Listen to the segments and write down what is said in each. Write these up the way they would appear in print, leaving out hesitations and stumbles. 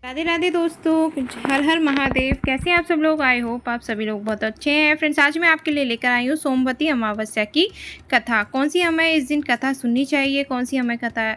राधे राधे दोस्तों, हर हर महादेव। कैसे हैं आप सब लोग? आई होप आप सभी लोग बहुत अच्छे हैं। फ्रेंड्स, आज मैं आपके लिए लेकर आई हूँ सोमवती अमावस्या की कथा। कौन सी हमें इस दिन कथा सुननी चाहिए, कौन सी हमें कथा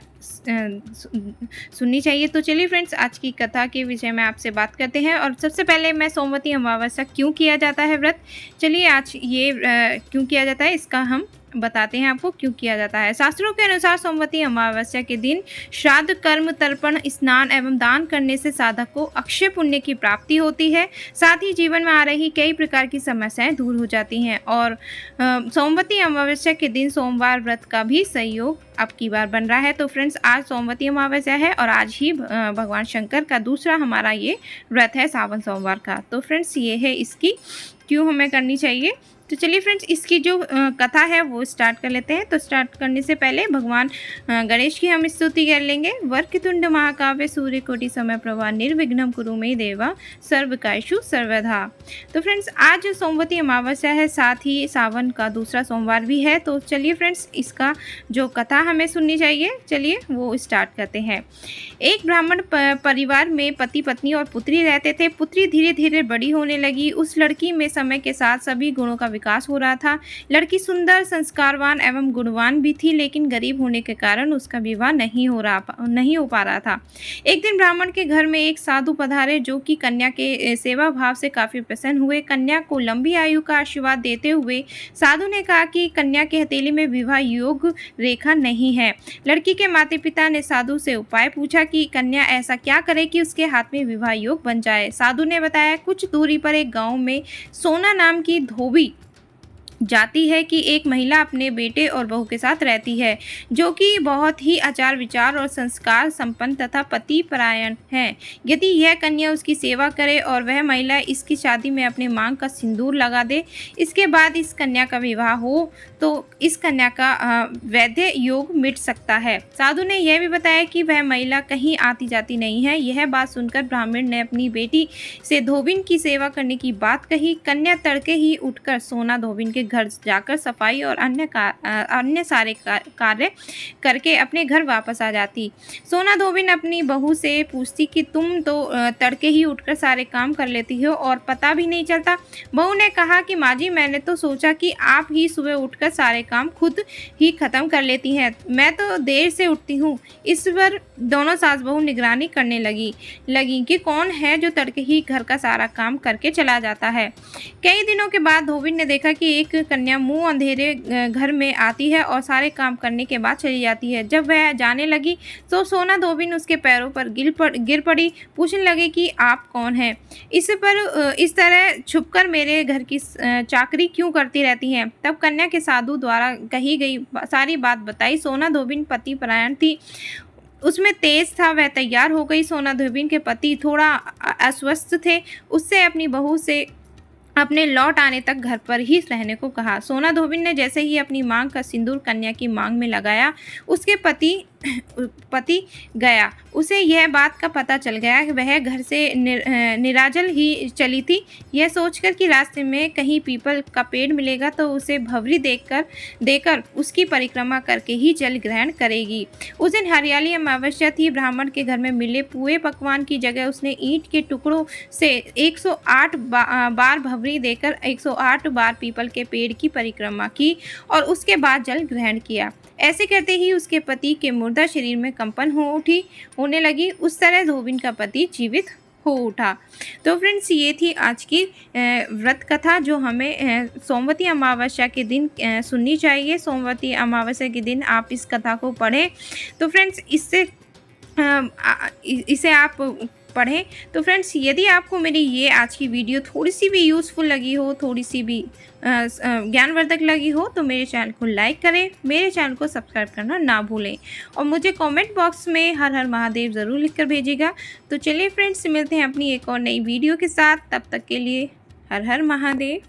सुननी चाहिए। तो चलिए फ्रेंड्स, आज की कथा के विषय में आपसे बात करते हैं। और सबसे पहले मैं सोमवती अमावस्या क्यों किया जाता है व्रत, चलिए आज ये क्यों किया जाता है इसका हम बताते हैं आपको क्यों किया जाता है। शास्त्रों के अनुसार सोमवती अमावस्या के दिन श्राद्ध, कर्म, तर्पण, स्नान एवं दान करने से साधक को अक्षय पुण्य की प्राप्ति होती है। साथ ही जीवन में आ रही कई प्रकार की समस्याएं दूर हो जाती हैं। और सोमवती अमावस्या के दिन सोमवार व्रत का भी सहयोग अब की बार बन रहा है। तो फ्रेंड्स, आज सोमवती अमावस्या है और आज ही भगवान शंकर का दूसरा हमारा ये व्रत है सावन सोमवार का। तो फ्रेंड्स, ये है इसकी क्यों हमें करनी चाहिए। तो चलिए फ्रेंड्स, इसकी जो कथा है वो स्टार्ट कर लेते हैं। तो स्टार्ट करने से पहले भगवान गणेश की हम स्तुति कर लेंगे। वक्रतुंड महाकाव्य सूर्यकोटि समप्रभा निर्विघ्नं कुरु मे देवा सर्वकार्येषु सर्वदा। तो फ्रेंड्स, आज सोमवती अमावस्या है, साथ ही सावन का दूसरा सोमवार भी है। तो चलिए फ्रेंड्स, इसका जो कथा हमें सुननी चाहिए, चलिए वो स्टार्ट करते हैं। एक ब्राह्मण परिवार में पति, पत्नी और पुत्री रहते थे। पुत्री धीरे धीरे बड़ी होने लगी। उस लड़की में समय के साथ सभी गुणों का विकास हो रहा था। लड़की सुंदर, संस्कारवान एवं गुणवान भी थी, लेकिन गरीब होने के कारण उसका विवाह नहीं हो पा रहा था। एक दिन ब्राह्मण के घर में एक साधु पधारे, जो कि कन्या के सेवा भाव से काफी प्रसन्न हुए। कन्या को लंबी आयु का आशीर्वाद देते हुए साधु ने कहा कि कन्या के हथेली में विवाह योग रेखा नहीं है। लड़की के माता पिता ने साधु से उपाय पूछा कि कन्या ऐसा क्या करे कि उसके हाथ में विवाह योग बन जाए। साधु ने बताया, कुछ दूरी पर एक गांव में सोना नाम की धोबी जाती है कि एक महिला अपने बेटे और बहू के साथ रहती है, जो कि बहुत ही आचार विचार और संस्कार संपन्न तथा पति परायण है। यदि यह कन्या उसकी सेवा करे और वह महिला इसकी शादी में अपने मांग का सिंदूर लगा दे, इसके बाद इस कन्या का विवाह हो तो इस कन्या का वैद्य योग मिट सकता है। साधु ने यह भी बताया कि वह महिला कहीं आती जाती नहीं है। यह बात सुनकर ब्राह्मण ने अपनी बेटी से धोबिन की सेवा करने की बात कही। कन्या तड़के ही उठकर सोना धोबिन के घर जाकर सफाई और अन्य सारे कार्य करके अपने घर वापस आ जाती। सोना धोबिन अपनी बहू से पूछती कि तुम तो तड़के ही उठकर सारे काम कर लेती हो और पता भी नहीं चलता। बहू ने कहा कि माँ जी, मैंने तो सोचा कि आप ही सुबह उठकर सारे काम खुद ही खत्म कर लेती हैं, मैं तो देर से उठती हूँ। इस पर दोनों सास बहू निगरानी करने लगी कि कौन है जो तड़के ही घर का सारा काम करके चला जाता है। कई दिनों के बाद धोबिन ने देखा कि एक कन्या मुंह अंधेरे घर में आती है और सारे काम करने के बाद चली जाती है। जब वह जाने लगी तो सोना धोबिन उसके पैरों पर गिर पड़ी, पूछने लगी कि आप कौन हैं, इस तरह छुपकर मेरे घर की चाकरी क्यों करती रहती हैं। तब कन्या के साधु द्वारा कही गई सारी बात बताई। सोना धोबिन पति परायण थी, उसमें तेज था, वह तैयार हो गई। सोना धोबिन के पति थोड़ा अस्वस्थ थे, उससे अपनी बहू से अपने लौट आने तक घर पर ही रहने को कहा। सोना धोबिन ने जैसे ही अपनी मांग का सिंदूर कन्या की मांग में लगाया, उसके पति गया। उसे यह बात का पता चल गया कि वह घर से निराजल ही चली थी। यह सोचकर कि रास्ते में कहीं पीपल का पेड़ मिलेगा तो उसे भंवरी देकर उसकी परिक्रमा करके ही जल ग्रहण करेगी। उस दिन हरियाली अमावस्या थी। ब्राह्मण के घर में मिले पुए पकवान की जगह उसने ईंट के टुकड़ों से 108 बार भंवरी देकर 108 बार पीपल के पेड़ की परिक्रमा की और उसके बाद जल ग्रहण किया। ऐसे करते ही उसके पति के मुर्दा शरीर में कंपन होने लगी। उस तरह धोबिन का पति जीवित हो उठा। तो फ्रेंड्स, ये थी आज की व्रत कथा, जो हमें सोमवती अमावस्या के दिन सुननी चाहिए। सोमवती अमावस्या के दिन आप इस कथा को पढ़ें। तो फ्रेंड्स, इसे आप पढ़ें। तो फ्रेंड्स, यदि आपको मेरी ये आज की वीडियो थोड़ी सी भी यूज़फुल लगी हो, थोड़ी सी भी ज्ञानवर्धक लगी हो, तो मेरे चैनल को लाइक करें, मेरे चैनल को सब्सक्राइब करना ना भूलें और मुझे कमेंट बॉक्स में हर हर महादेव ज़रूर लिखकर भेजिएगा। तो चलिए फ्रेंड्स, मिलते हैं अपनी एक और नई वीडियो के साथ। तब तक के लिए हर हर महादेव।